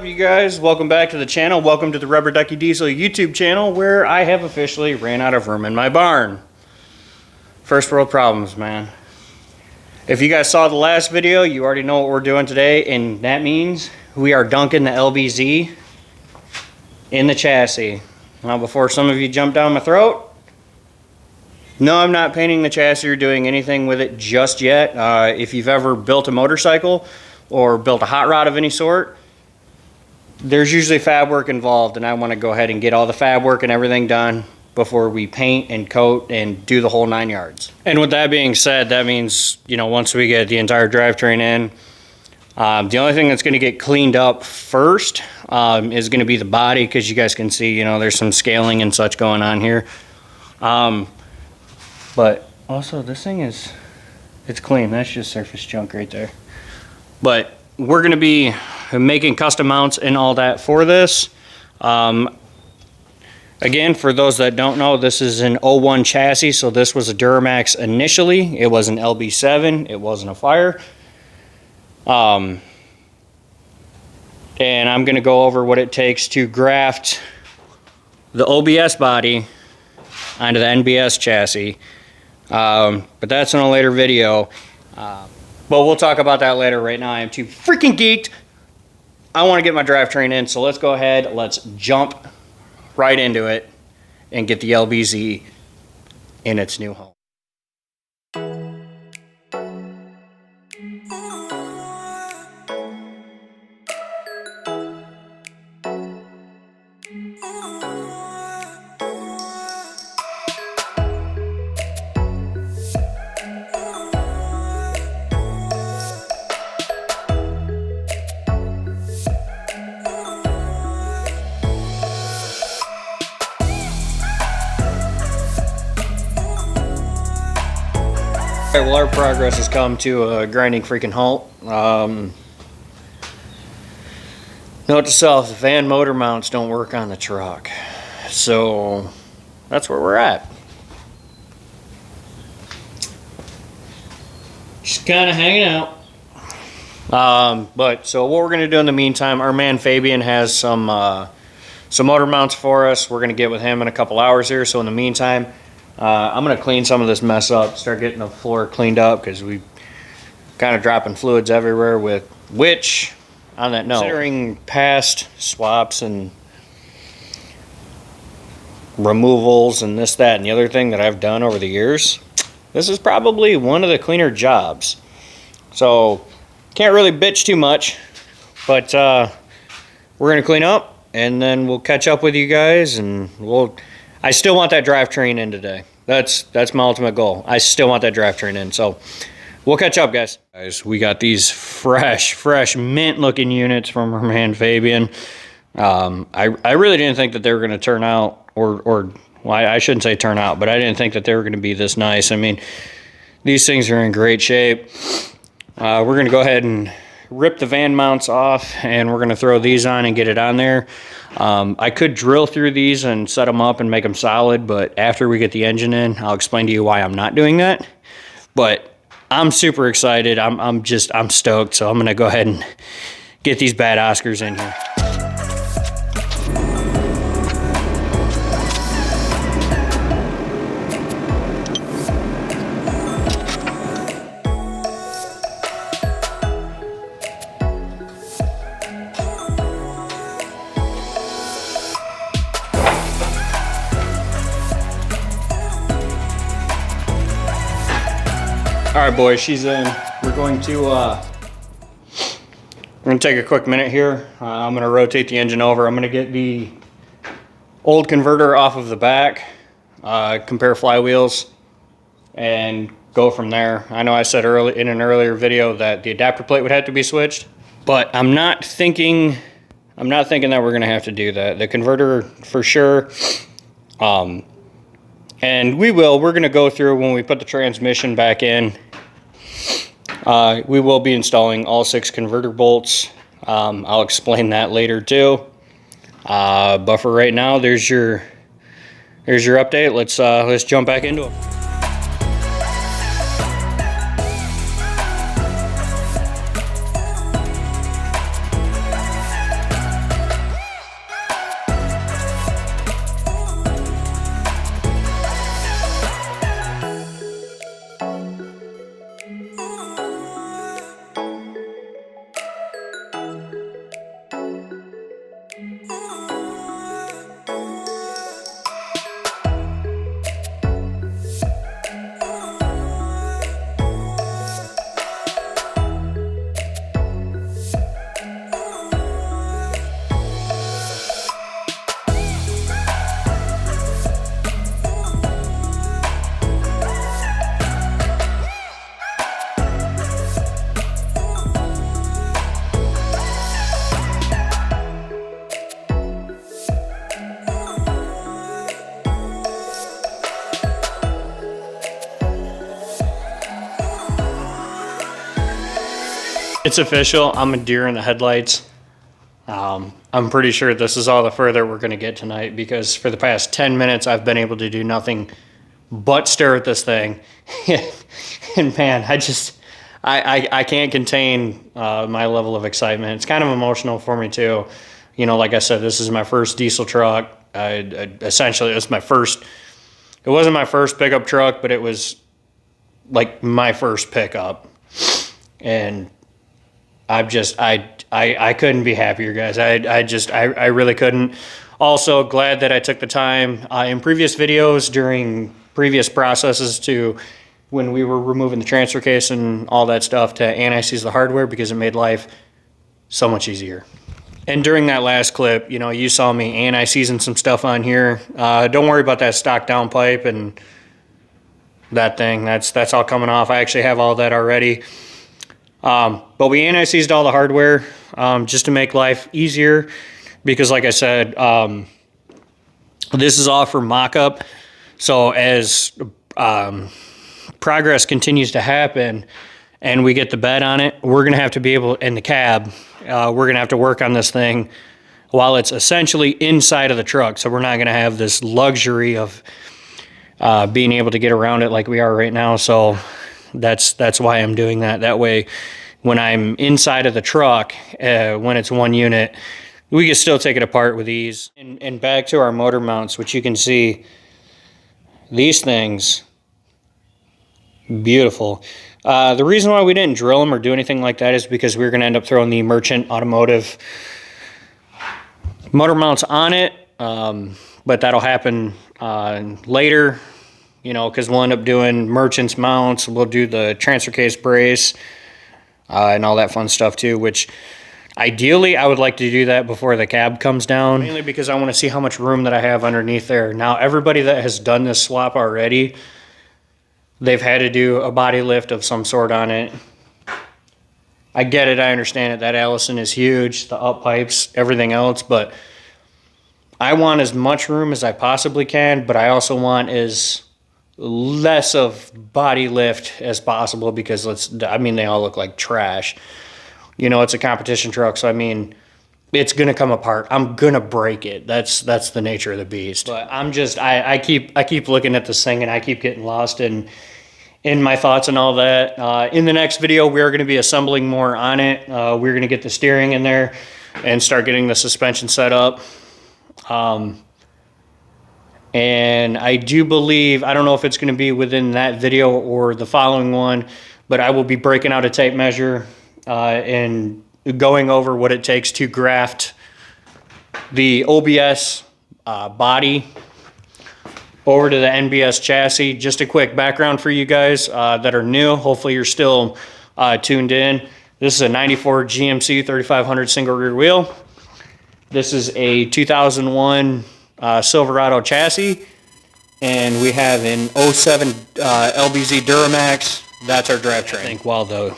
up, you guys? Welcome back to the channel. Welcome to the Rubber Ducky Diesel YouTube channel, where I have officially ran out of room in my barn. First world problems, man. If you guys saw the last video, you already know what we're doing today, and that means we are dunking the LBZ in the chassis. Now, before some of you jump down my throat, no, I'm not painting the chassis or doing anything with it just yet. If you've ever built a motorcycle or built a hot rod of any sort, there's usually fab work involved, and I want to go ahead and get all the fab work and everything done before we paint and coat and do the whole 9 yards. And with that being said, that means, you know, once we get the entire drivetrain in, the only thing that's going to get cleaned up first is going to be the body, because you guys can see, you know, there's some scaling and such going on here. But also, this thing is, it's clean. That's just surface junk right there. But we're going to be making custom mounts and all that for this. Again, for those that don't know, this is an 01 chassis, so this was a Duramax initially. It was an LB7. It wasn't a Fire. And I'm going to go over what it takes to graft the OBS body onto the NBS chassis. But that's in a later video. But we'll talk about that later. Right now I am too freaking geeked. I want to get my drivetrain in, so let's go ahead. Let's jump right into it and get the LBZ in its new home. Alright, well, our progress has come to a grinding freaking halt. Note to self, the van motor mounts don't work on the truck. So that's where we're at. Just kind of hanging out. But so what we're going to do in the meantime, our man Fabian has some motor mounts for us. We're going to get with him in a couple hours here. So in the meantime, I'm going to clean some of this mess up, start getting the floor cleaned up, because we kind of dropping fluids everywhere, with which, on that note, considering past swaps and removals and this, that, and the other thing that I've done over the years, this is probably one of the cleaner jobs. So can't really bitch too much, but we're going to clean up, and then we'll catch up with you guys, and I still want that drivetrain in today. That's my ultimate goal. I still want that drivetrain in. So we'll catch up, guys. Guys, we got these fresh mint looking units from our man Fabian. I really didn't think that they were going to turn out, or well, I shouldn't say turn out, but I didn't think that they were going to be this nice. I mean, these things are in great shape. We're going to go ahead and rip the van mounts off, and we're going to throw these on and get it on there. I could drill through these and set them up and make them solid, but after we get the engine in, I'll explain to you why I'm not doing that. But I'm super excited. I'm stoked. So I'm going to go ahead and get these bad Oscars in here. All right, boys, she's in. We're going to take a quick minute here. I'm going to rotate the engine over. I'm going to get the old converter off of the back, compare flywheels, and go from there. I know I said in an earlier video that the adapter plate would have to be switched, but I'm not thinking that we're going to have to do that. The converter for sure. And we're going to go through when we put the transmission back in. We will be installing all 6 converter bolts. I'll explain that later too. But for right now, there's your update. Let's jump back into it. It's official, I'm a deer in the headlights. I'm pretty sure this is all the further we're gonna get tonight, because for the past 10 minutes I've been able to do nothing but stare at this thing. And man, I can't contain my level of excitement. It's kind of emotional for me too. You know, like I said, this is my first diesel truck. Essentially, it was my first, it wasn't my first pickup truck, but it was like my first pickup. And I couldn't be happier, guys. I really couldn't. Also, glad that I took the time in previous videos during previous processes to, when we were removing the transfer case and all that stuff, to anti-seize the hardware, because it made life so much easier. And during that last clip, you know, you saw me anti-seizing some stuff on here. Don't worry about that stock downpipe and that thing. That's all coming off. I actually have all that already. But we anti-seized all the hardware just to make life easier, because like I said, this is all for mock-up. So as progress continues to happen and we get the bed on it, we're going to have to be able, in the cab, we're going to have to work on this thing while it's essentially inside of the truck. So we're not going to have this luxury of being able to get around it like we are right now. So that's why I'm doing that. That way, when I'm inside of the truck, when it's one unit, we can still take it apart with ease. And back to our motor mounts, which you can see, these things, beautiful. The reason why we didn't drill them or do anything like that is because we were going to end up throwing the Merchant Automotive motor mounts on it, but that'll happen later, you know, because we'll end up doing Merchant's mounts. We'll do the transfer case brace and all that fun stuff too, which ideally I would like to do that before the cab comes down, mainly because I want to see how much room that I have underneath there. Now, everybody that has done this swap already, they've had to do a body lift of some sort on it. I get it, I understand it. That Allison is huge, the up pipes, everything else, but I want as much room as I possibly can, but I also want as less of body lift as possible, because I mean, they all look like trash. You know, it's a competition truck, so I mean, it's gonna come apart. I'm gonna break it. That's the nature of the beast. But I keep looking at this thing and I keep getting lost in my thoughts and all that. In the next video, we are going to be assembling more on it. We're going to get the steering in there and start getting the suspension set up. And I do believe, I don't know if it's going to be within that video or the following one, but I will be breaking out a tape measure and going over what it takes to graft the OBS body over to the NBS chassis. Just a quick background for you guys that are new. Hopefully you're still tuned in. This is a 94 GMC 3500 single rear wheel. This is a 2001 Silverado chassis, and we have an 07 LBZ Duramax. That's our drivetrain. I think while the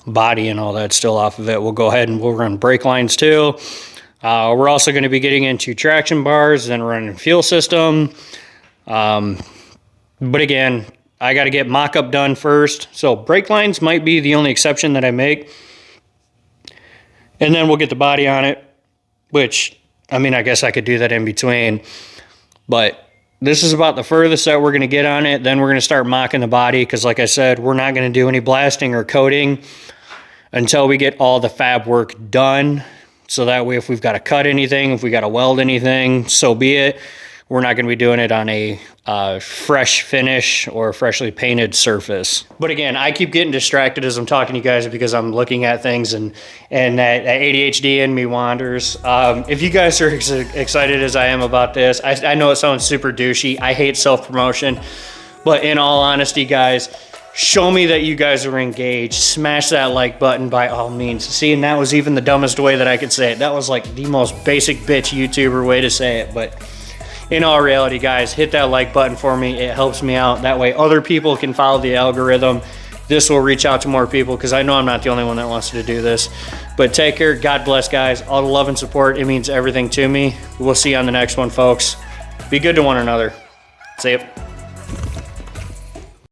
body and all that's still off of it, we'll go ahead and we'll run brake lines too. We're also going to be getting into traction bars and running fuel system. But again, I got to get mock-up done first. So brake lines might be the only exception that I make. And then we'll get the body on it, which, I mean, I guess I could do that in between. But this is about the furthest that we're going to get on it. Then we're going to start mocking the body, because like I said, we're not going to do any blasting or coating until we get all the fab work done. So that way, if we've got to cut anything, if we got to weld anything, so be it. We're not going to be doing it on a fresh finish or freshly painted surface. But again, I keep getting distracted as I'm talking to you guys because I'm looking at things and that ADHD in me wanders. If you guys are excited as I am about this, I know it sounds super douchey. I hate self-promotion. But in all honesty, guys, show me that you guys are engaged. Smash that like button by all means. See, and that was even the dumbest way that I could say it. That was like the most basic bitch YouTuber way to say it. But in all reality, guys, hit that like button for me. It helps me out. That way other people can follow the algorithm. This will reach out to more people, because I know I'm not the only one that wants to do this. But take care. God bless, guys. All the love and support. It means everything to me. We'll see you on the next one, folks. Be good to one another. See ya.